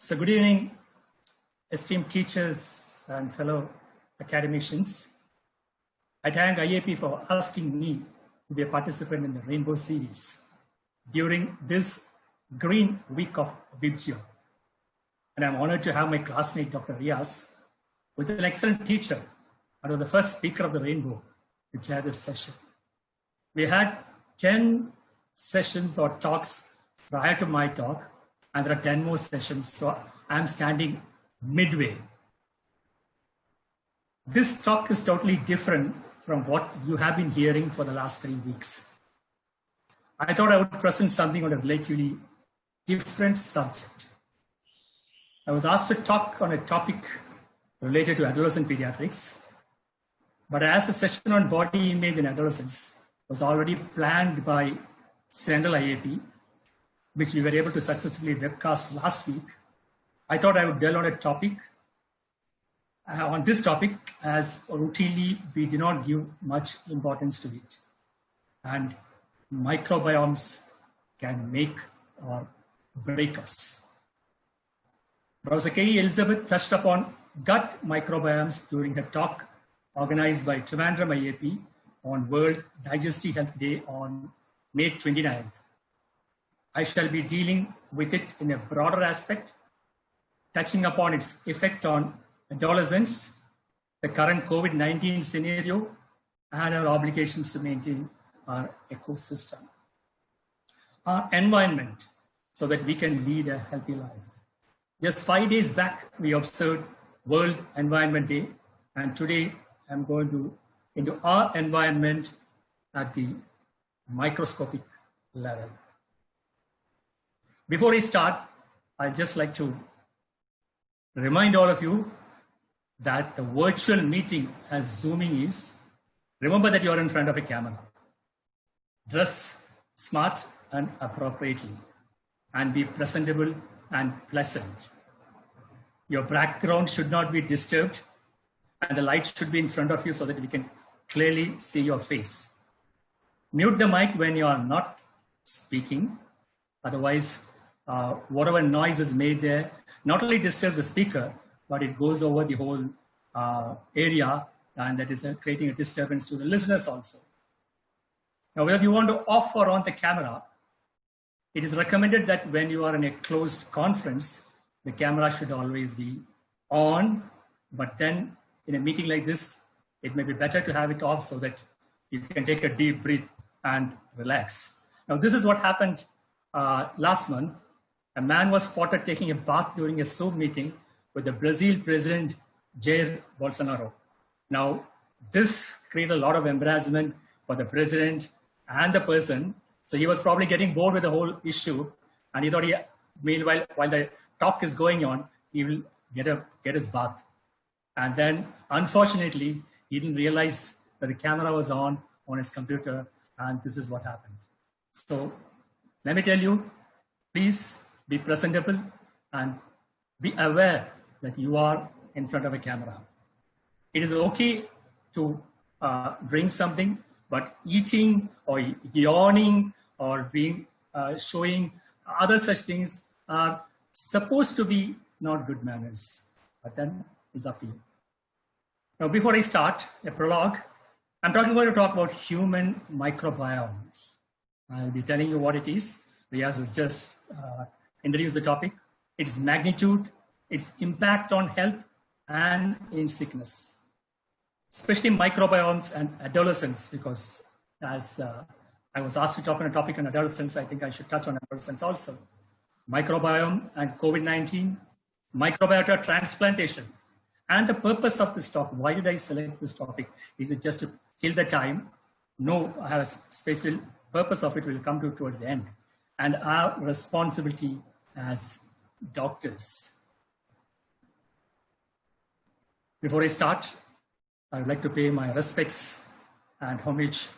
So good evening, esteemed teachers and fellow academicians. I thank IAP for asking me to be a participant in the Rainbow Series during this Green Week of Vibgio. And I'm honored to have my classmate, Dr. Riaz, with an excellent teacher and was the first speaker of the Rainbow to chair this session. We had 10 sessions or talks prior to my talk, and there are 10 more sessions, so I'm standing midway. This talk is totally different from what you have been hearing for the last 3 weeks. I thought I would present something on a relatively different subject. I was asked to talk on a topic related to adolescent pediatrics, but as a session on body image in adolescents was already planned by Central IAP, which we were able to successfully webcast last week, I thought I would dwell on a topic, on this topic, as routinely we do not give much importance to it. And microbiomes can make or break us. Professor K. Elizabeth touched upon gut microbiomes during her talk organized by Trivandrum IAP on World Digestive Health Day on May 29th. I shall be dealing with it in a broader aspect, touching upon its effect on adolescents, the current COVID-19 scenario, and our obligations to maintain our ecosystem, our environment, so that we can lead a healthy life. Just 5 days back, we observed World Environment Day, and today I'm going into our environment at the microscopic level. Before I start, I'd just like to remind all of you that the virtual meeting as Zooming is, remember that you're in front of a camera. Dress smart and appropriately, and be presentable and pleasant. Your background should not be disturbed, and the light should be in front of you so that we can clearly see your face. Mute the mic when you are not speaking, otherwise whatever noise is made there not only disturbs the speaker, but it goes over the whole area, and that is creating a disturbance to the listeners also. Now, whether you want to off or on the camera, it is recommended that when you are in a closed conference, the camera should always be on, but then in a meeting like this, it may be better to have it off so that you can take a deep breath and relax. Now, this is what happened last month. A man was spotted taking a bath during a Zoom meeting with the Brazil president, Jair Bolsonaro. Now, this created a lot of embarrassment for the president and the person. So he was probably getting bored with the whole issue, and he thought, meanwhile, while the talk is going on, he will get his bath. And then, unfortunately, he didn't realize that the camera was on his computer, and this is what happened. So, let me tell you, please be presentable and be aware that you are in front of a camera. It is okay to drink something, but eating or yawning or showing other such things are supposed to be not good manners, but then it's up to you. Now, before I start a prologue, I'm going to talk about human microbiomes. I'll be telling you what it is. Riaz has just introduced the topic, its magnitude, its impact on health and in sickness, especially microbiomes and adolescents, because as I was asked to talk on a topic on adolescents, I think I should touch on adolescents also. Microbiome and COVID-19, microbiota transplantation. And the purpose of this talk, why did I select this topic? Is it just to kill the time? No, I have a special purpose of it will come towards the end. And our responsibility as doctors. Before I start, I would like to pay my respects and homage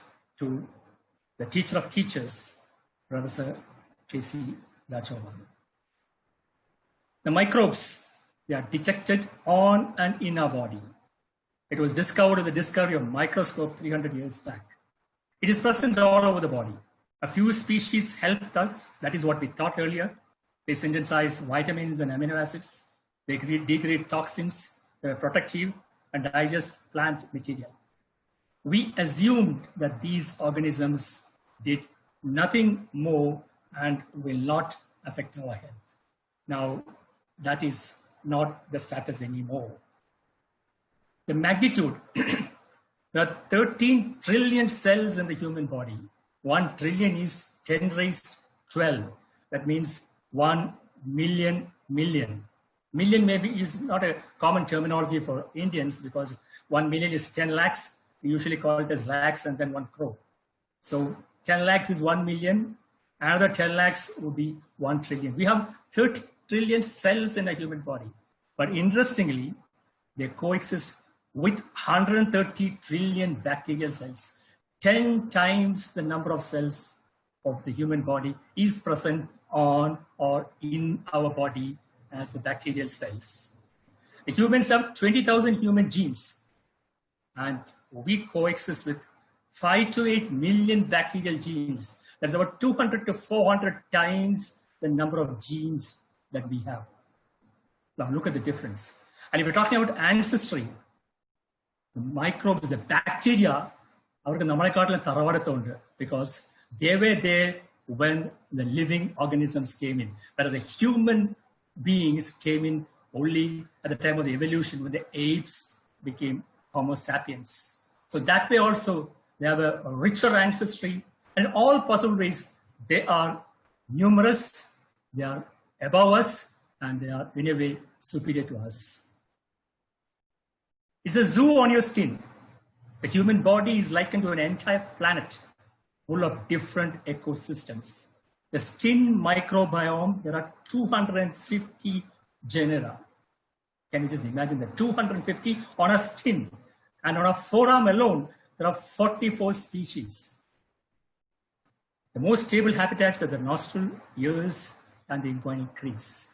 to the teacher of teachers, Professor K.C. Rajavan. The microbes, they are detected on and in our body. It was discovered with the discovery of microscope 300 years back. It is present all over the body. A few species helped us, that is what we thought earlier, They synthesize vitamins and amino acids. They degrade toxins, they're protective, and digest plant material. We assumed that these organisms did nothing more and will not affect our health. Now, that is not the status anymore. The magnitude, there are 13 trillion cells in the human body. 1 trillion is 10 raised 12. That means 1 million million. Million maybe is not a common terminology for Indians because 1 million is 10 lakhs. We usually call it as lakhs and then 1 crore. So 10 lakhs is 1 million. Another 10 lakhs would be 1 trillion. We have 30 trillion cells in a human body. But interestingly, they coexist with 130 trillion bacterial cells. 10 times the number of cells of the human body is present on or in our body as the bacterial cells. The humans have 20,000 human genes, and we coexist with 5 to 8 million bacterial genes. That's about 200 to 400 times the number of genes that we have. Now look at the difference. And if we're talking about ancestry, the microbes, the bacteria, because they were there when the living organisms came in. Whereas the human beings came in only at the time of the evolution when the apes became Homo sapiens. So that way also they have a richer ancestry, and all possible ways they are numerous, they are above us, and they are in a way superior to us. It's a zoo on your skin. The human body is likened to an entire planet full of different ecosystems. The skin microbiome, there are 250 genera. Can you just imagine that? 250 on a skin. And on a forearm alone, there are 44 species. The most stable habitats are the nostril, ears, and the inguinal crease.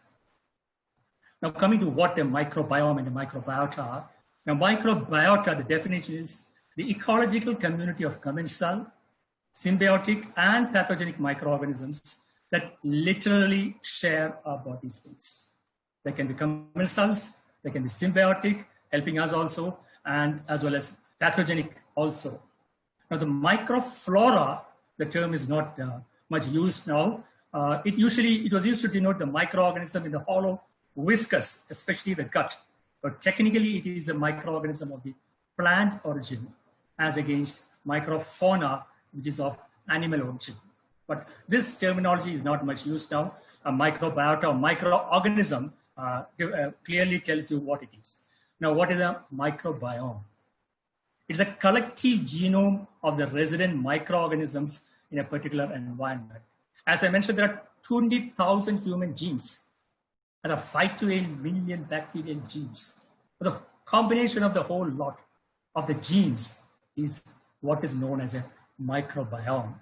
Now coming to what a microbiome and a microbiota are. Now microbiota, the definition is the ecological community of commensal, symbiotic, and pathogenic microorganisms that literally share our body space. They can be commensals, they can be symbiotic, helping us also, and as well as pathogenic also. Now the microflora, the term is not much used now. It was used to denote the microorganism in the hollow viscous, especially the gut. But technically it is a microorganism of the plant origin as against microfauna, which is of animal origin. But this terminology is not much used now. A microbiota or microorganism clearly tells you what it is. Now, what is a microbiome? It's a collective genome of the resident microorganisms in a particular environment. As I mentioned, there are 20,000 human genes. There are 5 to 8 million bacterial genes. The combination of the whole lot of the genes is what is known as a microbiome.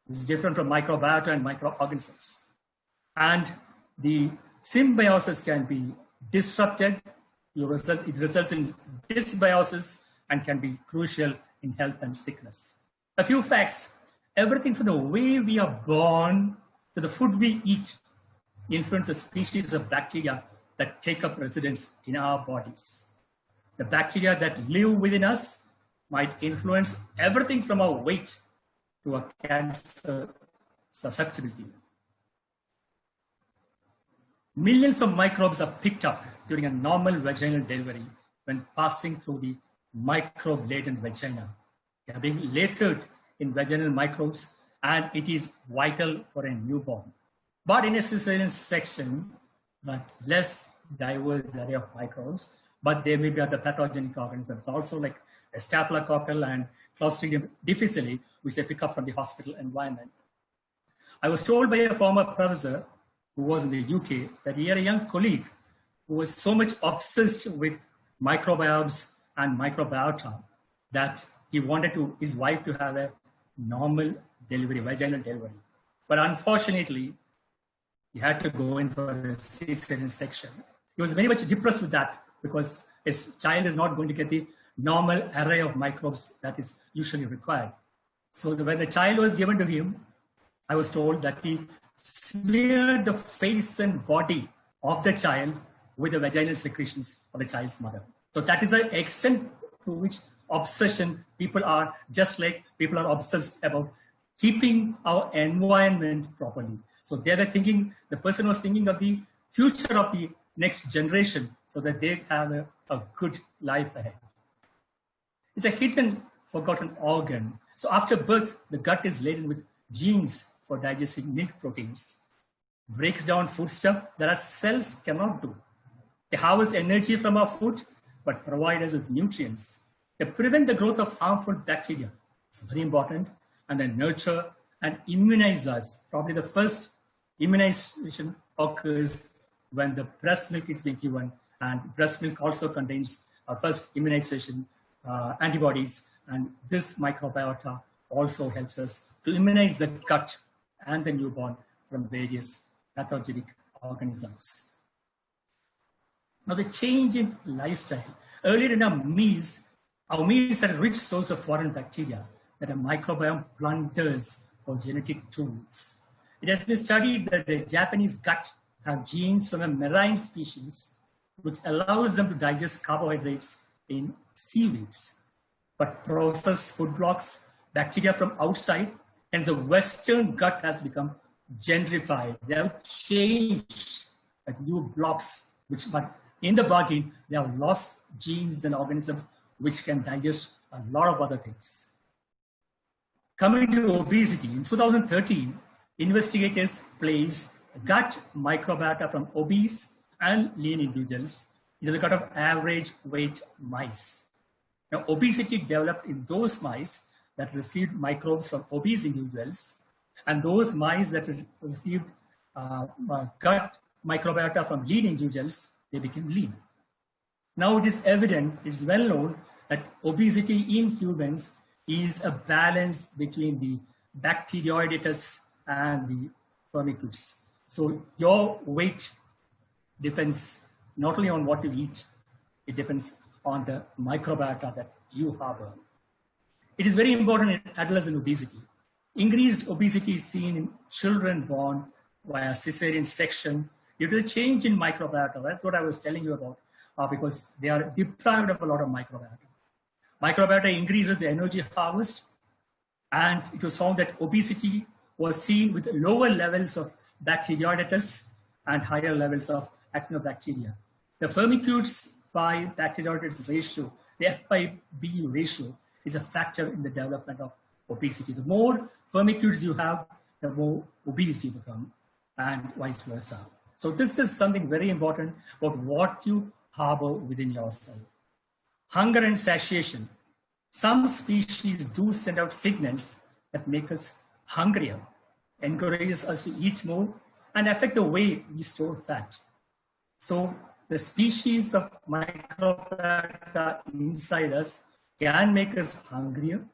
This is different from microbiota and microorganisms. And the symbiosis can be disrupted. It results in dysbiosis and can be crucial in health and sickness. A few facts. Everything from the way we are born to the food we eat influences species of bacteria that take up residence in our bodies. The bacteria that live within us might influence everything from our weight to our cancer susceptibility. Millions of microbes are picked up during a normal vaginal delivery when passing through the microbe-laden vagina. They are being lathered in vaginal microbes, and it is vital for a newborn. But in a cesarean section, but less diverse array of microbes, but there may be other pathogenic organisms also, like a staphylococcal and Clostridium difficile, which they pick up from the hospital environment. I was told by a former professor who was in the UK that he had a young colleague who was so much obsessed with microbiomes and microbiota that he wanted his wife to have a normal delivery, vaginal delivery. But unfortunately, he had to go in for a cesarean section. He was very much depressed with that because his child is not going to get the normal array of microbes that is usually required. So when the child was given to him, I was told that he smeared the face and body of the child with the vaginal secretions of the child's mother. So that is the extent to which obsession people are, just like people are obsessed about keeping our environment properly. So they were thinking, the person was thinking of the future of the next generation so that they have a good life ahead. It's a hidden, forgotten organ. So after birth, the gut is laden with genes for digesting milk proteins, breaks down foodstuff that our cells cannot do. They harvest energy from our food, but provide us with nutrients. They prevent the growth of harmful bacteria. It's very important. And then nurture and immunize us. Probably the first immunization occurs when the breast milk is being given, and breast milk also contains our first immunization antibodies, and this microbiota also helps us to immunize the gut and the newborn from various pathogenic organisms. Now the change in lifestyle. Earlier in our meals had a rich source of foreign bacteria that a microbiome plunders for genetic tools. It has been studied that the Japanese gut have genes from a marine species which allows them to digest carbohydrates in seaweeds, but process food blocks bacteria from outside, and the Western gut has become gentrified. They have changed new blocks, but in the bargain, they have lost genes and organisms which can digest a lot of other things. Coming to obesity, in 2013, investigators placed gut microbiota from obese and lean individuals into the gut of average weight mice. Now, obesity developed in those mice that received microbes from obese individuals, and those mice that received gut microbiota from lean individuals, they became lean. Now it is evident, it is well known that obesity in humans is a balance between the bacteroidetes and the firmicutes. So your weight depends not only on what you eat, it depends on the microbiota that you harbor. It is very important in adolescent obesity. Increased obesity is seen in children born via cesarean section due to the change in microbiota. That's what I was telling you about, because they are deprived of a lot of microbiota. Microbiota increases the energy harvest, and it was found that obesity was seen with lower levels of bacteroidetes and higher levels of actinobacteria. The firmicutes by bacteroidetes ratio, the F by B ratio, is a factor in the development of obesity. The more firmicutes you have, the more obese you become, and vice versa. So this is something very important about what you harbor within yourself. Hunger and satiation. Some species do send out signals that make us hungrier, encourages us to eat more, and affect the way we store fat. So the species of microbiota inside us can make us hungrier,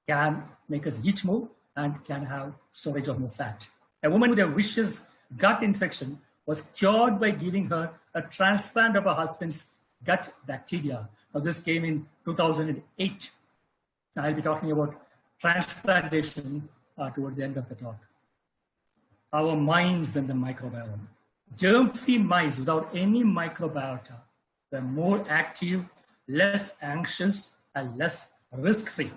can make us eat more, and can have storage of more fat. A woman with a vicious gut infection was cured by giving her a transplant of her husband's gut bacteria. Now, this came in 2008. I'll be talking about transplantation towards the end of the talk. Our minds and the microbiome. Germ-free mice without any microbiota were more active, less anxious, and less risk-free.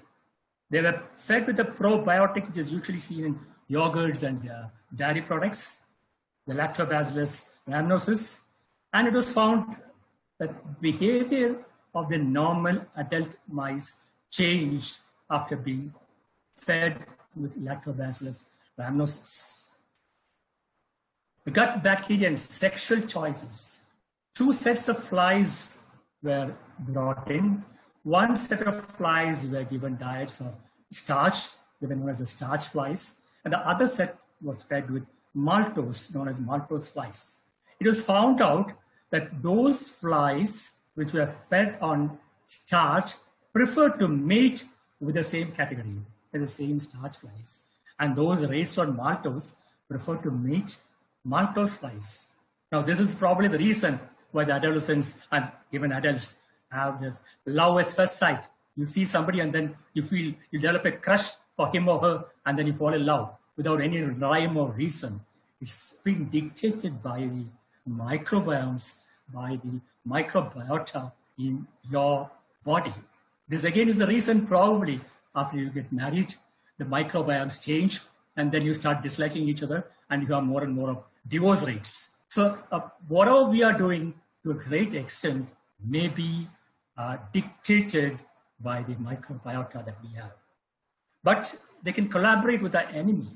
They were fed with a probiotic which is usually seen in yogurts and dairy products, the Lactobacillus rhamnosus, and it was found that behavior of the normal adult mice changed after being fed with Lactobacillus rhamnosus. The gut bacteria and sexual choices. 2 sets of flies were brought in. 1 set of flies were given diets of starch, they were known as the starch flies, and the other set was fed with maltose, known as maltose flies. It was found out that those flies which were fed on starch preferred to mate with the same category, the same starch flies, and those raised on maltose preferred to mate maltose flies. Now, this is probably the reason why the adolescents and even adults have this love at first sight. You see somebody and then you develop a crush for him or her, and then you fall in love. without any rhyme or reason. It's being dictated by the microbiomes, by the microbiota in your body. This again is the reason probably after you get married, the microbiomes change and then you start disliking each other and you have more and more of divorce rates. So whatever we are doing to a great extent may be dictated by the microbiota that we have. But they can collaborate with our enemy.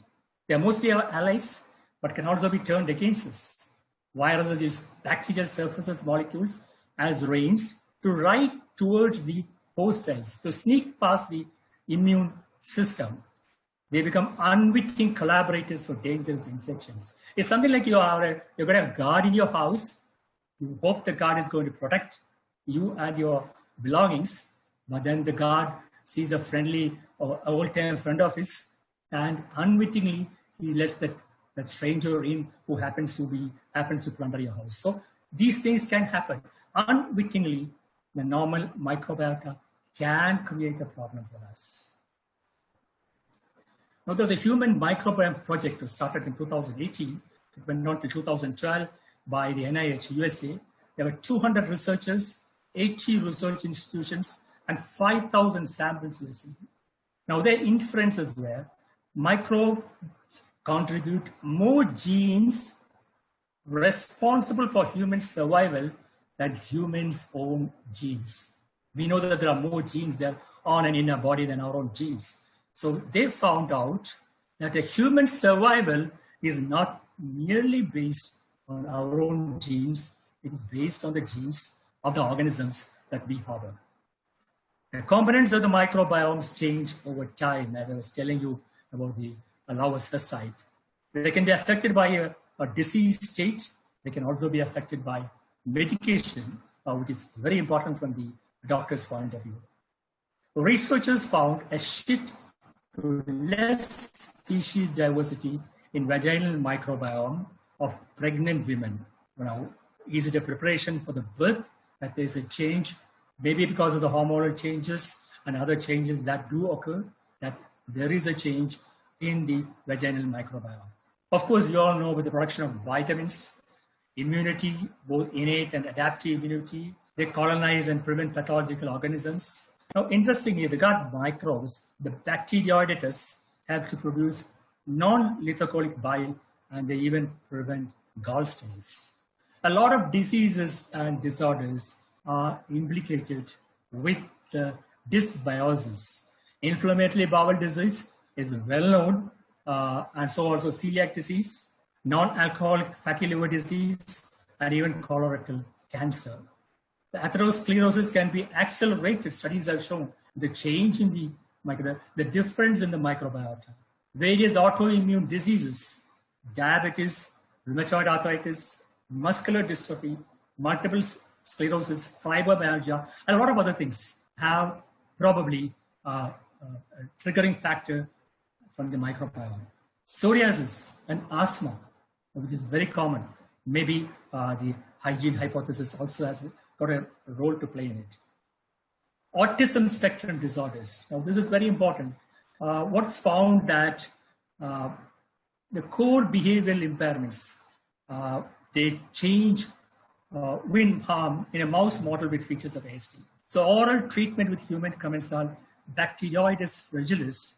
They are mostly our allies, but can also be turned against us. Viruses use bacterial surfaces molecules as reins to ride towards the host cells, to sneak past the immune system. They become unwitting collaborators for dangerous infections. It's something like you've got a guard in your house. You hope the guard is going to protect you and your belongings, but then the guard sees a friendly or old-time friend of his, and unwittingly he lets that stranger in who happens to plunder your house. So these things can happen. Unwittingly, the normal microbiota can create a problem for us. Now, there's a Human Microbiome project that started in 2018. It went on to 2012 by the NIH USA. There were 200 researchers, 80 research institutions, and 5,000 samples were seen. Now, their inferences were microbes contribute more genes responsible for human survival than humans' own genes. We know that there are more genes there on and in our body than our own genes. So they found out that a human survival is not merely based on our own genes, it is based on the genes of the organisms that we harbor. The components of the microbiomes change over time, as I was telling you about the allow-us side. They can be affected by a disease state. They can also be affected by medication, which is very important from the doctor's point of view. Researchers found a shift to less species diversity in vaginal microbiome of pregnant women. Now, is it a preparation for the birth that there's a change, maybe because of the hormonal changes and other changes that do occur, that there is a change in the vaginal microbiome. Of course, you all know with the production of vitamins, immunity, both innate and adaptive immunity, they colonize and prevent pathological organisms. Now, interestingly, the gut microbes, the Bacteroidetes, have to produce non-lithocolic bile, and they even prevent gallstones. A lot of diseases and disorders are implicated with dysbiosis. Inflammatory bowel disease is well known, and so also celiac disease, non-alcoholic fatty liver disease, and even colorectal cancer. The atherosclerosis can be accelerated. Studies have shown the change in the difference in the microbiota. Various autoimmune diseases, diabetes, rheumatoid arthritis, muscular dystrophy, multiple sclerosis, fibromyalgia, and a lot of other things have probably a triggering factor from the microbiome. Psoriasis and asthma, which is very common. Maybe the hygiene hypothesis also has got a role to play in it. Autism spectrum disorders. Now, this is very important. What's found that the core behavioral impairments, they change in a mouse model with features of ASD. So oral treatment with human commensal Bacteroides fragilis,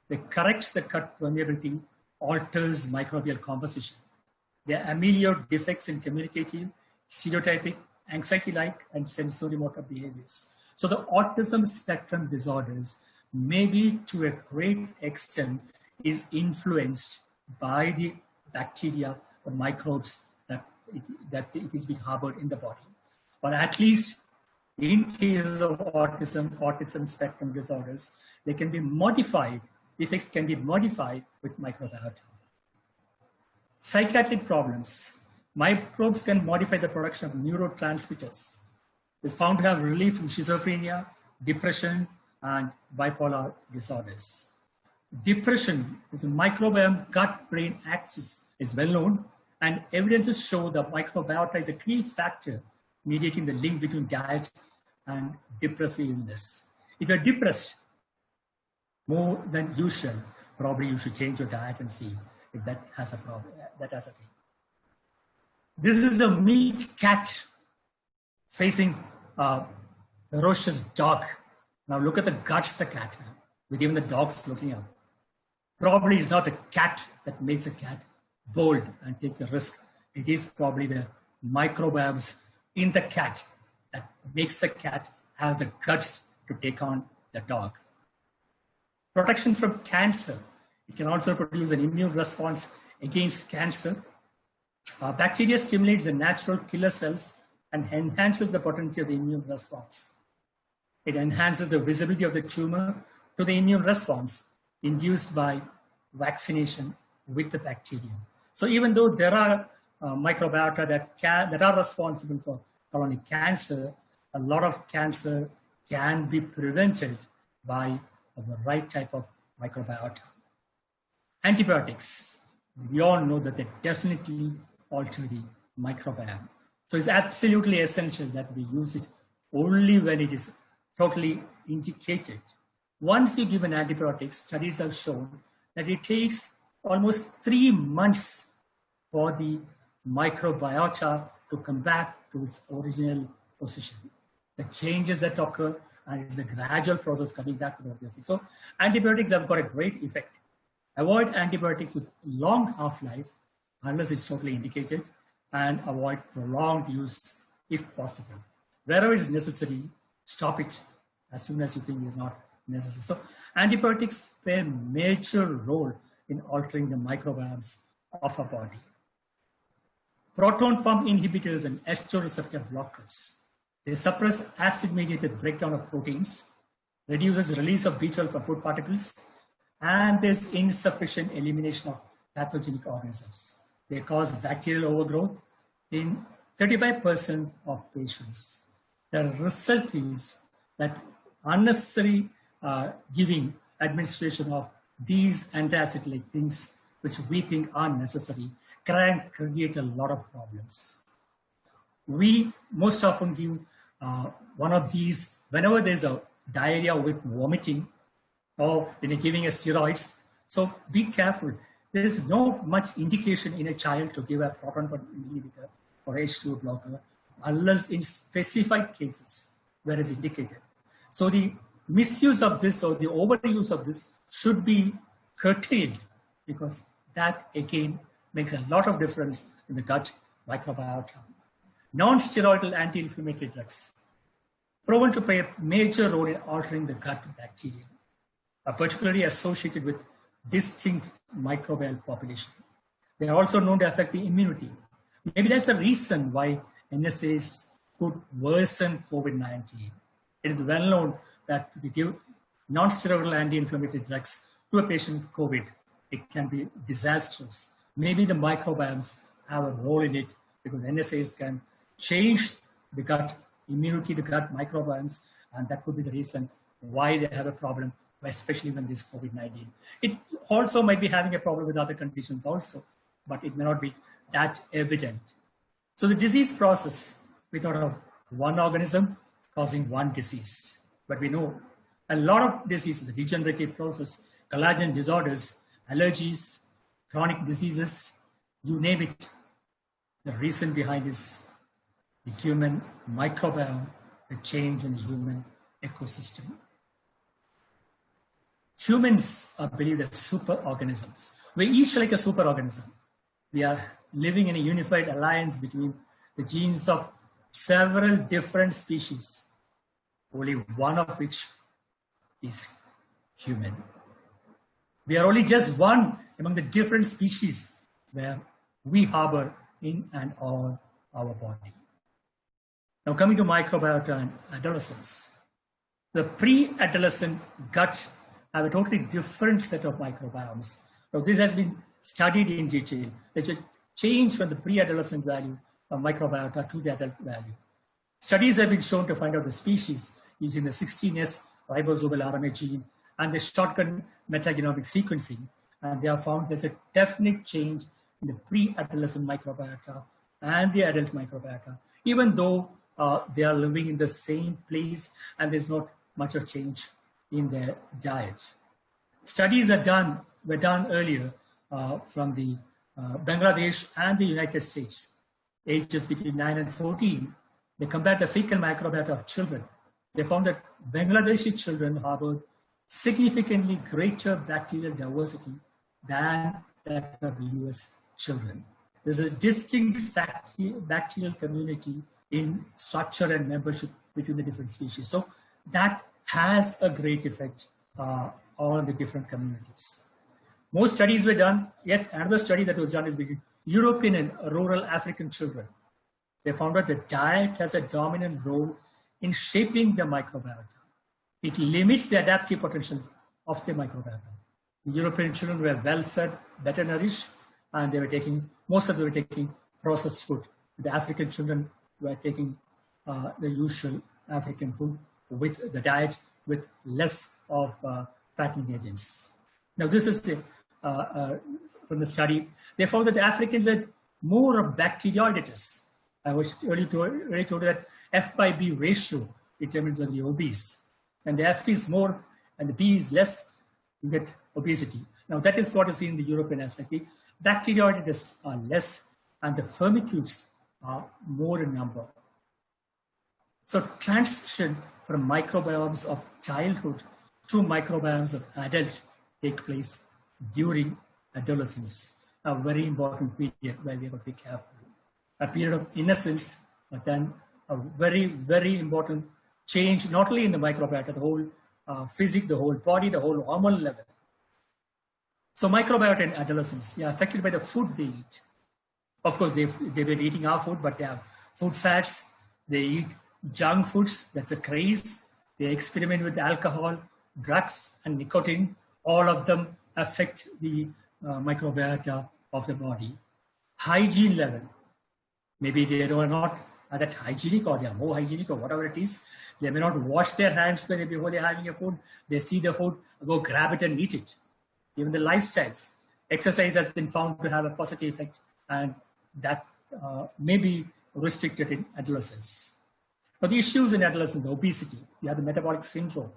that corrects the gut permeability, alters microbial composition. They ameliorate defects in communicative, stereotypic, anxiety-like, and sensorimotor behaviors. So the autism spectrum disorders, maybe to a great extent, is influenced by the bacteria or microbes that it is being harbored in the body. But at least in case of autism spectrum disorders, they can be modified. Effects can be modified with microbiota. Psychiatric problems. Microbes can modify the production of neurotransmitters. It's found to have relief in schizophrenia, depression, and bipolar disorders. Depression is a microbiome gut-brain axis is well known, and evidences show that microbiota is a key factor mediating the link between diet and depressive illness. If you're depressed more than usual, probably you should change your diet and see if that has a problem. That has a thing. This is a meek cat facing a ferocious dog. Now look at the guts the cat has, with even the dogs looking up. Probably it's not the cat that makes the cat bold and takes a risk. It is probably the microbiomes in the cat that makes the cat have the guts to take on the dog. Protection from cancer. It can also produce an immune response against cancer. Bacteria stimulates the natural killer cells and enhances the potency of the immune response. It enhances the visibility of the tumor to the immune response induced by vaccination with the bacteria. So even though there are microbiota that are responsible for colonic cancer, a lot of cancer can be prevented by the right type of microbiota. Antibiotics, we all know that they definitely alter the microbiome. So it's absolutely essential that we use it only when it is totally indicated. Once you give an antibiotic, studies have shown that it takes almost 3 months for the microbiota to come back to its original position. The changes that occur, and it's a gradual process coming back to the original. So antibiotics have got a great effect. Avoid antibiotics with long half-life unless it's totally indicated, and avoid prolonged use if possible. Wherever it's necessary, stop it as soon as you think it's not necessary. So antibiotics play a major role in altering the microbiomes of our body. Proton pump inhibitors and H2 receptor blockers. They suppress acid-mediated breakdown of proteins, reduces release of B12 from food particles, and there's insufficient elimination of pathogenic organisms. They cause bacterial overgrowth in 35% of patients. The result is that unnecessary giving administration of these antacid-like things, which we think are necessary, can create a lot of problems. We most often give one of these whenever there's a diarrhea with vomiting, or when you're giving a steroids. So be careful. There is no much indication in a child to give a proton pump inhibitor or H2 blocker unless in specified cases where it's indicated. So the misuse of this or the overuse of this should be curtailed, because that again makes a lot of difference in the gut microbiota. Non-steroidal anti-inflammatory drugs proven to play a major role in altering the gut bacteria, are particularly associated with distinct microbial population. They are also known to affect the immunity. Maybe that's the reason why NSAIDs could worsen COVID-19. It is well known that if you give non-steroidal anti-inflammatory drugs to a patient with COVID, it can be disastrous. Maybe the microbiomes have a role in it, because NSAIDs can change the gut immunity, the gut microbiomes, and that could be the reason why they have a problem, especially when there's COVID-19. It also might be having a problem with other conditions also, but it may not be that evident. So the disease process, we thought of one organism causing one disease, but we know a lot of diseases, the degenerative process, collagen disorders, allergies, chronic diseases, you name it. The reason behind is the human microbiome, the change in the human ecosystem. Humans are believed as super-organisms. We're each like a super-organism. We are living in a unified alliance between the genes of several different species, only one of which is human. We are only just one among the different species where we harbor in and on our body. Now coming to microbiota and adolescents. The pre-adolescent gut have a totally different set of microbiomes. Now this has been studied in detail. There's a change from the pre-adolescent value of microbiota to the adult value. Studies have been shown to find out the species using the 16S ribosomal RNA gene and the shotgun metagenomic sequencing, and they have found there's a definite change in the pre-adolescent microbiota and the adult microbiota, even though they are living in the same place and there's not much of change in their diet. Studies were done earlier from the Bangladesh and the United States, ages between 9 and 14. They compared the fecal microbiota of children. They found that Bangladeshi children harbored significantly greater bacterial diversity than that of US children. There's a distinct bacterial community in structure and membership between the different species. So that has a great effect on the different communities. Most studies were done, yet another study that was done is between European and rural African children. They found that the diet has a dominant role in shaping the microbiota. It limits the adaptive potential of the microbiota. The European children were well fed, better nourished, and most of them were taking processed food. The African children were taking the usual African food with the diet with less of fattening agents. Now, this is from the study. They found that the Africans had more of bacteroiditis. I was already told that F by B ratio determines whether you're obese. And the F is more and the B is less, you get obesity. Now, that is what is seen in the European aspect. The bacteroiditis are less and the firmicutes are more in number. So transition from microbiomes of childhood to microbiomes of adult take place during adolescence, a very important period where we have to be careful. A period of innocence, but then a very, very important change, not only in the microbiota, the whole physique, the whole body, the whole hormonal level. So microbiota in adolescents, they are affected by the food they eat. Of course, they've been eating our food, but they have food fats, they eat junk foods, that's a craze. They experiment with alcohol, drugs, and nicotine. All of them affect the microbiota of the body. Hygiene level, maybe they are not that hygienic or they are more hygienic or whatever it is. They may not wash their hands before they're having a food. They see the food, go grab it and eat it. Even the lifestyles. Exercise has been found to have a positive effect, and that may be restricted in adolescence. But the issues in adolescence, obesity, you have the metabolic syndrome.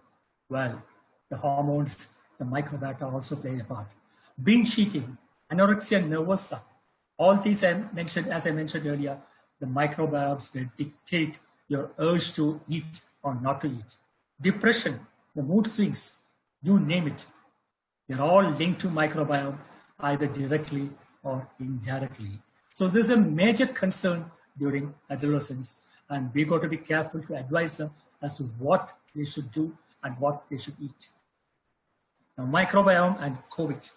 Well, the hormones, the microbiota also play a part. Binge eating, anorexia nervosa, all these as I mentioned earlier, the microbiomes will dictate your urge to eat or not to eat. Depression, the mood swings, you name it. They're all linked to microbiome, either directly or indirectly. So there's a major concern during adolescence, and we've got to be careful to advise them as to what they should do and what they should eat. Now, microbiome and COVID.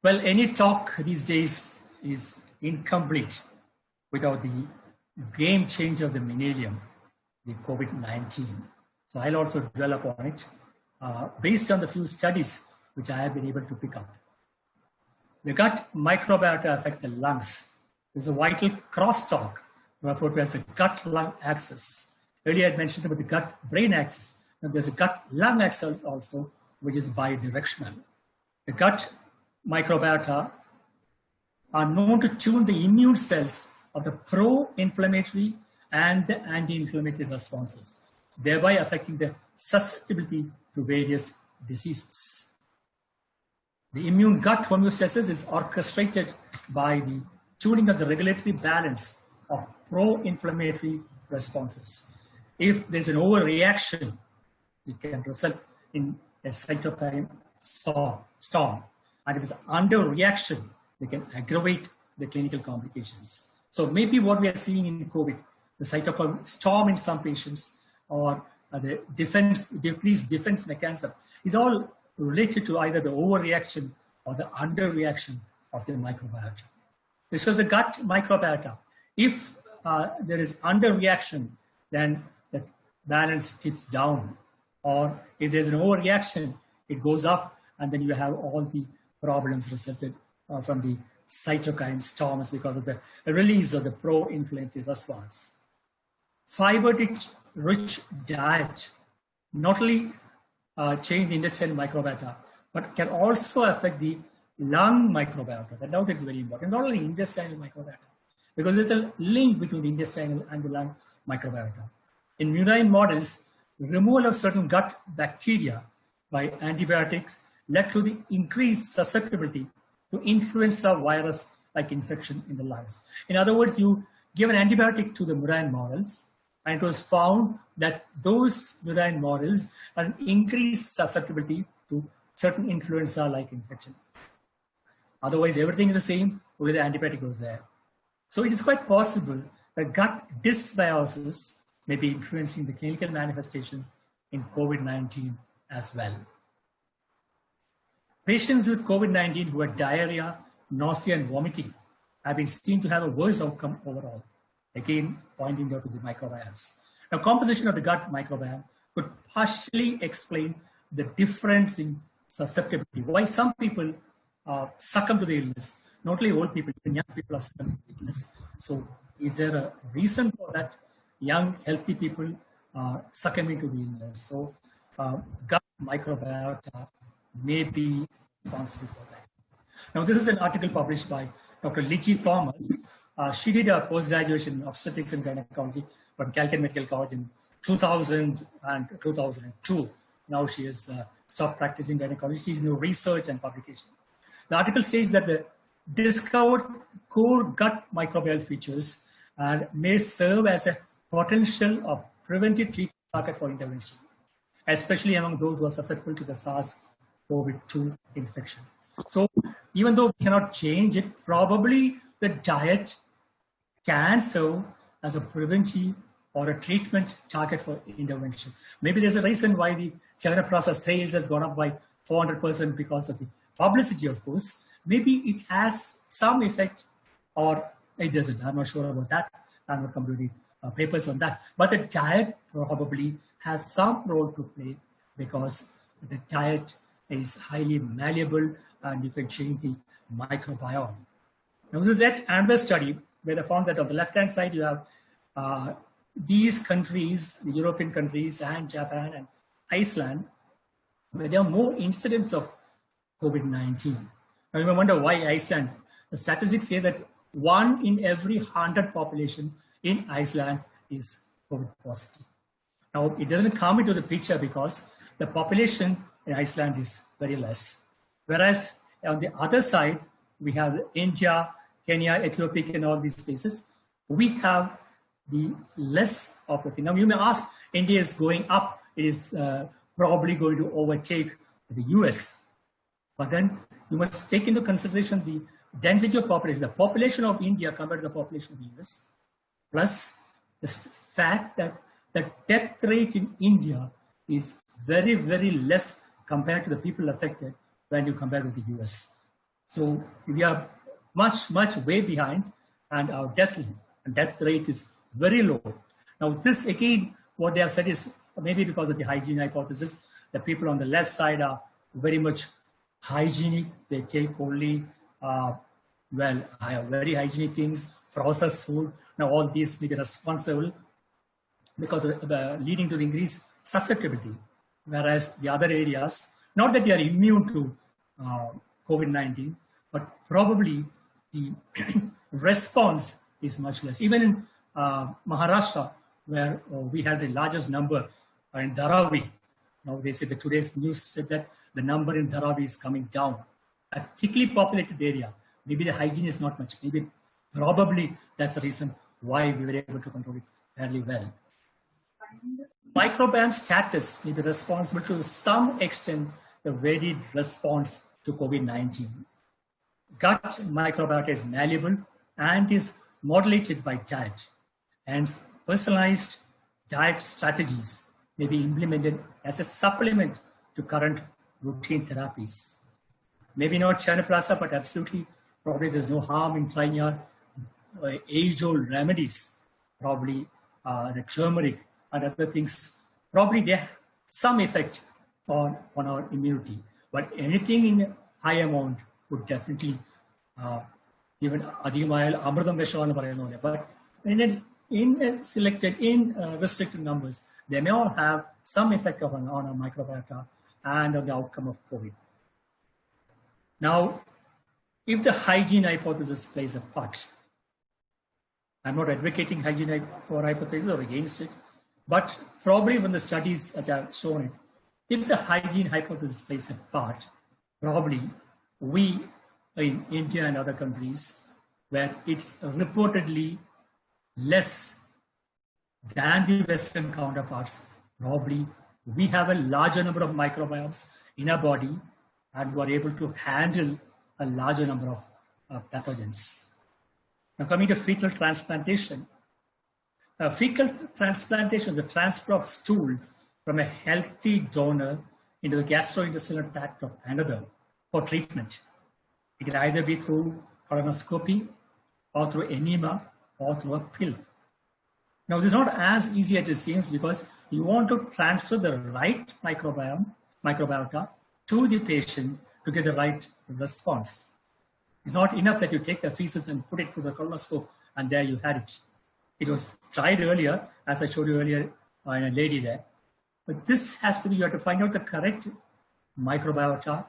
Well, any talk these days is incomplete without the game changer of the millennium, the COVID-19. So I'll also dwell upon it based on the few studies which I have been able to pick up. The gut microbiota affect the lungs. There's a vital crosstalk referred to as the gut-lung axis. Earlier I mentioned about the gut-brain axis. Now there's a gut-lung axis also, which is bidirectional. The gut microbiota are known to tune the immune cells of the pro-inflammatory and the anti-inflammatory responses, thereby affecting the susceptibility to various diseases. The immune gut homeostasis is orchestrated by the tuning of the regulatory balance of pro-inflammatory responses. If there's an overreaction, it can result in a cytokine storm. And if it's underreaction, they can aggravate the clinical complications. So maybe what we are seeing in COVID, the cytokine storm in some patients, or the decreased defense mechanism, is all related to either the overreaction or the underreaction of the microbiota. This was the gut microbiota. If there is underreaction, then the balance tips down. Or if there's an overreaction, it goes up, and then you have all the problems resulted from the cytokine storms because of the release of the pro-inflammatory response. Fiber-rich diet not only change the intestinal microbiota, but can also affect the lung microbiota. That now is very important. Not only intestinal microbiota, because there's a link between the intestinal and the lung microbiota. In murine models, removal of certain gut bacteria by antibiotics led to the increased susceptibility to influenza virus-like infection in the lungs. In other words, you give an antibiotic to the murine models, and it was found that those murine models had an increased susceptibility to certain influenza-like infection. Otherwise, everything is the same, only the antibiotic was there. So it is quite possible that gut dysbiosis may be influencing the clinical manifestations in COVID-19 as well. Patients with COVID-19 who had diarrhea, nausea, and vomiting have been seen to have a worse outcome overall, again pointing out to the microbiomes. Now, composition of the gut microbiome could partially explain the difference in susceptibility, why some people succumb to the illness, not only old people, even young people are succumbing to the illness. So is there a reason for that? Young, healthy people succumbing to the illness. So gut microbiota may be responsible for that. Now, this is an article published by Dr. Lichi Thomas. She did a post-graduation in obstetrics and gynecology from Calcutta Medical College in 2000 and 2002. Now she has stopped practicing gynecology. She's in research and publication. The article says that the discovered core gut microbial features may serve as a potential of preventive treatment target for intervention, especially among those who are susceptible to the SARS-CoV-2 infection. So even though we cannot change it, probably the diet can serve as a preventive or a treatment target for intervention. Maybe there's a reason why the Chyawanprash sales has gone up by 400% because of the publicity, of course. Maybe it has some effect or it doesn't. I'm not sure about that. I'm not completely papers on that. But the diet probably has some role to play because the diet is highly malleable and you can change the microbiome. Now, this is yet another study where they found that on the left-hand side you have these countries, the European countries and Japan and Iceland, where there are more incidents of COVID-19. Now, you may wonder why Iceland. The statistics say that 1 in every 100 population in Iceland is COVID positive. Now, it doesn't come into the picture because the population in Iceland is very less. Whereas on the other side, we have India, Kenya, Ethiopia, and all these places. We have the less of the thing. Now, you may ask, India is going up, it is probably going to overtake the US. But then you must take into consideration the density of population, the population of India compared to the population of the US, plus the fact that the death rate in India is very, very less compared to the people affected when you compare with the US. So we are much, much way behind, and our death rate is very low. Now, this again, what they have said is maybe because of the hygiene hypothesis, the people on the left side are very much hygienic. They take only, very hygienic things, processed food. Now, all these may be responsible because of leading to the increased susceptibility. Whereas the other areas, not that they are immune to COVID-19, but probably the response is much less. Even in Maharashtra, where we had the largest number in Dharavi. Now they say that today's news said that the number in Dharavi is coming down. A thickly populated area, maybe the hygiene is not much. Maybe, probably that's the reason why we were able to control it fairly well. Microbiome status may be responsible to some extent the varied response to COVID-19. Gut microbiota is malleable and is modulated by diet, and personalized diet strategies may be implemented as a supplement to current routine therapies. Maybe not Chyawanprash, but absolutely, probably there's no harm in trying your age-old remedies, probably the turmeric and other things. Probably they have some effect on our immunity, but anything in high amount would definitely even adhigamayal amrutam vishanu parayanu. But in restricted numbers, they may all have some effect on our microbiota and on the outcome of COVID. Now, if the hygiene hypothesis plays a part, I'm not advocating hygiene for hypothesis or against it, but probably when the studies that have shown it, If the hygiene hypothesis plays a part, probably we in India and other countries where it's reportedly less than the Western counterparts, probably we have a larger number of microbiomes in our body and we are able to handle a larger number of pathogens. Now coming to fecal transplantation. Fecal transplantation is a transfer of stools from a healthy donor into the gastrointestinal tract of another for treatment. It can either be through colonoscopy or through enema or through a pill. Now this is not as easy as it seems because you want to transfer the right microbiota to the patient to get the right response. It's not enough that you take the feces and put it through the colonoscope and there you had it. It was tried earlier, as I showed you earlier, in a lady there. But this has to be, you have to find out the correct microbiota,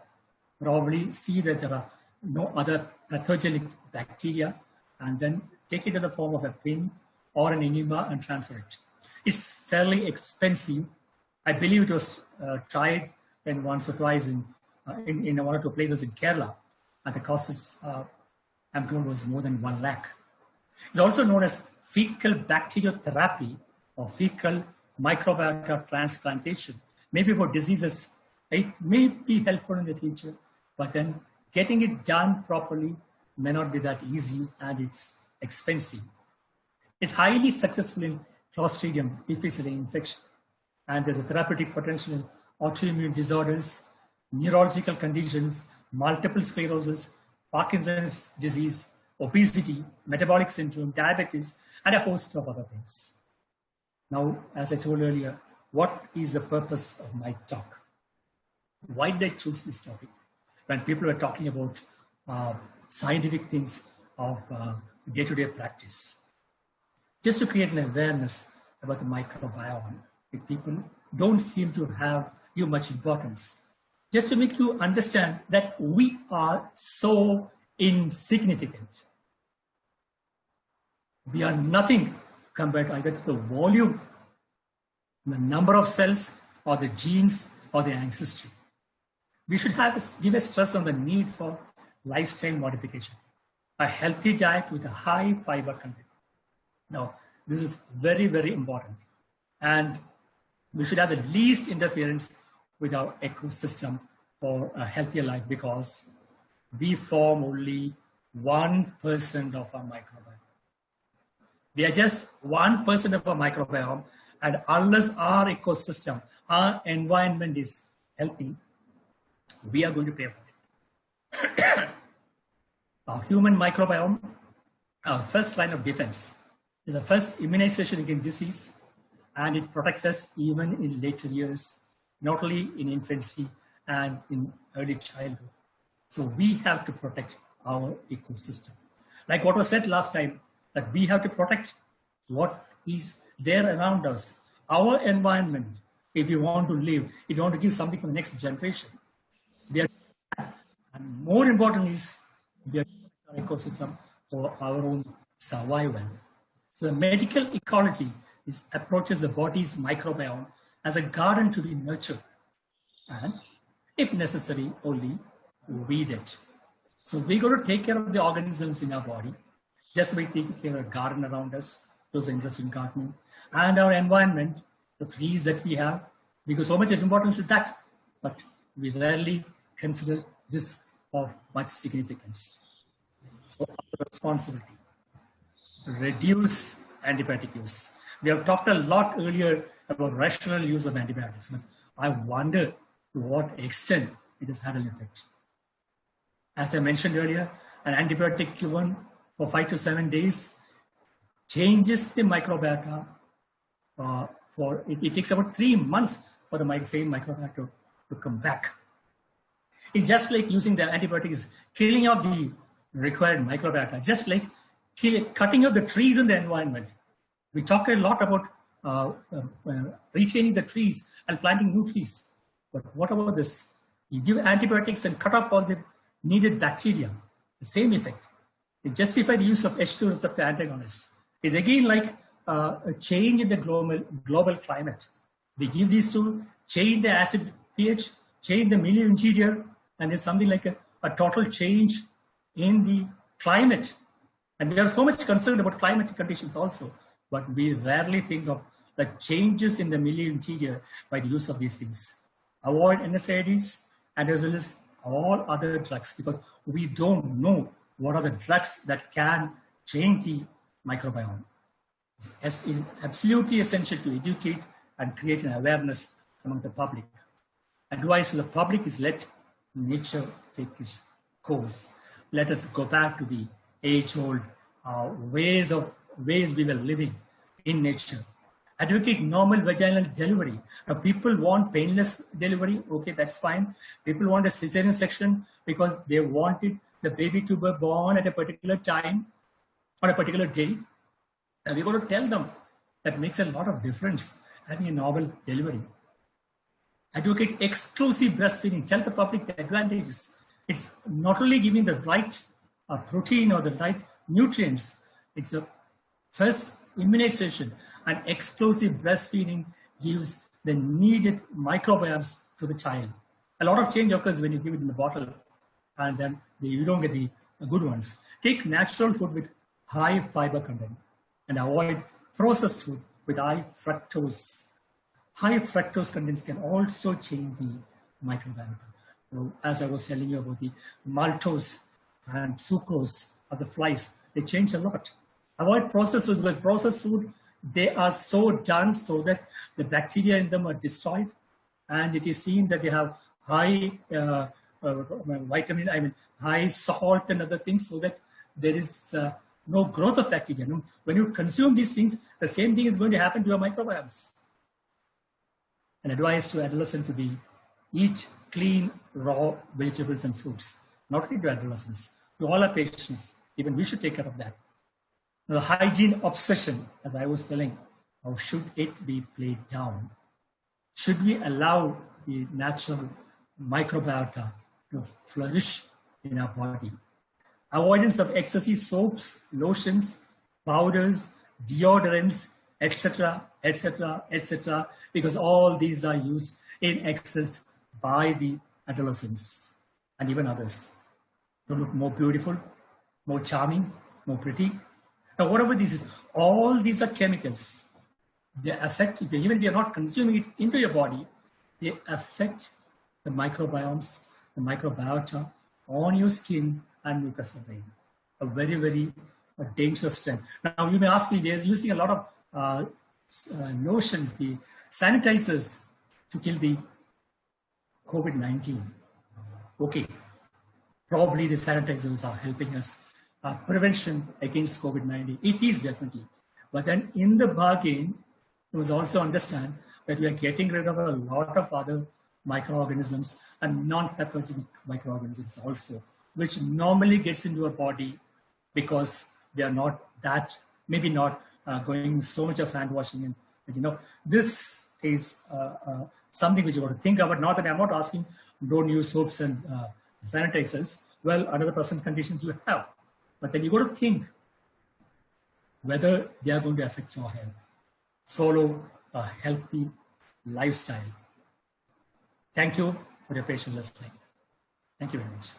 probably see that there are no other pathogenic bacteria, and then take it in the form of a pin or an enema and transfer it. It's fairly expensive. I believe it was tried in once or twice in one or two places in Kerala, and the cost is, I'm told, was more than 1 lakh. It's also known as fecal bacteriotherapy or fecal microbiota transplantation. Maybe for diseases, it may be helpful in the future, but then getting it done properly may not be that easy and it's expensive. It's highly successful in Clostridium difficile infection, and there's a therapeutic potential in autoimmune disorders, neurological conditions, multiple sclerosis, Parkinson's disease, obesity, metabolic syndrome, diabetes, and a host of other things. Now, as I told earlier, what is the purpose of my talk? Why did I choose this topic? When people were talking about scientific things of day-to-day practice. Just to create an awareness about the microbiome, if people don't seem to give much importance. Just to make you understand that we are so insignificant. We are nothing compared either to the volume, the number of cells, or the genes, or the ancestry. We should give a stress on the need for lifestyle modification, a healthy diet with a high fiber content. Now, this is very, very important. And we should have the least interference with our ecosystem for a healthier life because we form only 1% of our microbiome. We are just 1% of our microbiome, and unless our ecosystem, our environment is healthy, we are going to pay for it. Our human microbiome, our first line of defense, is the first immunization against disease, and it protects us even in later years, not only in infancy and in early childhood. So we have to protect our ecosystem. Like what was said last time, that we have to protect what is there around us, our environment, if you want to live, if you want to give something for the next generation. And more important is we are our ecosystem for our own survival. So the medical ecology approaches the body's microbiome as a garden to be nurtured and, if necessary, only weed it. So we're going to take care of the organisms in our body just by taking care of the garden around us, those are interested in gardening, and our environment, the trees that we have, because so much importance to that, but we rarely consider this of much significance. So our responsibility, reduce antibiotic use. We have talked a lot earlier about rational use of antibiotics, but I wonder to what extent it has had an effect. As I mentioned earlier, an antibiotic given for 5 to 7 days changes the microbiota. It takes about 3 months for the same microbiota to come back. It's just like using the antibiotics, killing out the required microbiota, just like cutting out the trees in the environment. We talk a lot about retaining the trees and planting new trees. But what about this? You give antibiotics and cut off all the needed bacteria, the same effect. It justifies the use of H2 receptor antagonists. It's again like a change in the global climate. We give these to change the acid pH, change the milieu interior, and there's something like a total change in the climate. And we are so much concerned about climatic conditions also, but we rarely think of the changes in the milieu interior by the use of these things. Avoid NSAIDs and as well as all other drugs, because we don't know what are the drugs that can change the microbiome. It is absolutely essential to educate and create an awareness among the public. Advice to the public is let nature take its course. Let us go back to the age-old ways we were living in nature. Advocate normal vaginal delivery. Now, people want painless delivery. Okay, that's fine. People want a cesarean section because they wanted the baby to be born at a particular time, on a particular day. And we're going to tell them that makes a lot of difference having a normal delivery. Advocate exclusive breastfeeding. Tell the public the advantages. It's not only giving the right protein or the right nutrients, it's a first immunization, and exclusive breastfeeding gives the needed microbiomes to the child. A lot of change occurs when you give it in the bottle, and then you don't get the good ones. Take natural food with high fiber content and avoid processed food with high fructose. High fructose contents can also change the microbiome. So, as I was telling you about the maltose and sucrose of the flies, they change a lot. Avoid processed food, because processed food, they are so done so that the bacteria in them are destroyed, and it is seen that they have high high salt and other things, so that there is no growth of bacteria. When you consume these things, the same thing is going to happen to your microbiomes. An advice to adolescents would be eat clean, raw vegetables and fruits. Not only to adolescents, to all our patients, even we should take care of that. Now, the hygiene obsession, as I was telling, how should it be played down? Should we allow the natural microbiota to flourish in our body? Avoidance of excessive soaps, lotions, powders, deodorants, etc., etc., etc., because all these are used in excess by the adolescents and even others to look more beautiful, more charming, more pretty. Now, whatever this is, all these are chemicals. They affect, even if you're not consuming it into your body, they affect the microbiomes, the microbiota on your skin and mucous membrane. A very, very dangerous trend. Now, you may ask me, they're using a lot of lotions, the sanitizers to kill the COVID-19. Okay, probably the sanitizers are helping us prevention against COVID-19. It is definitely. But then in the bargain, you must also understand that we are getting rid of a lot of other microorganisms and non-pathogenic microorganisms also, which normally gets into our body because we are not that, maybe not going so much of hand washing. And this is something which you want to think about. Not that I'm not asking, don't use soaps and sanitizers. Well, under the present conditions you have. But then you got to think whether they are going to affect your health. Follow a healthy lifestyle. Thank you for your patient listening. Thank you very much.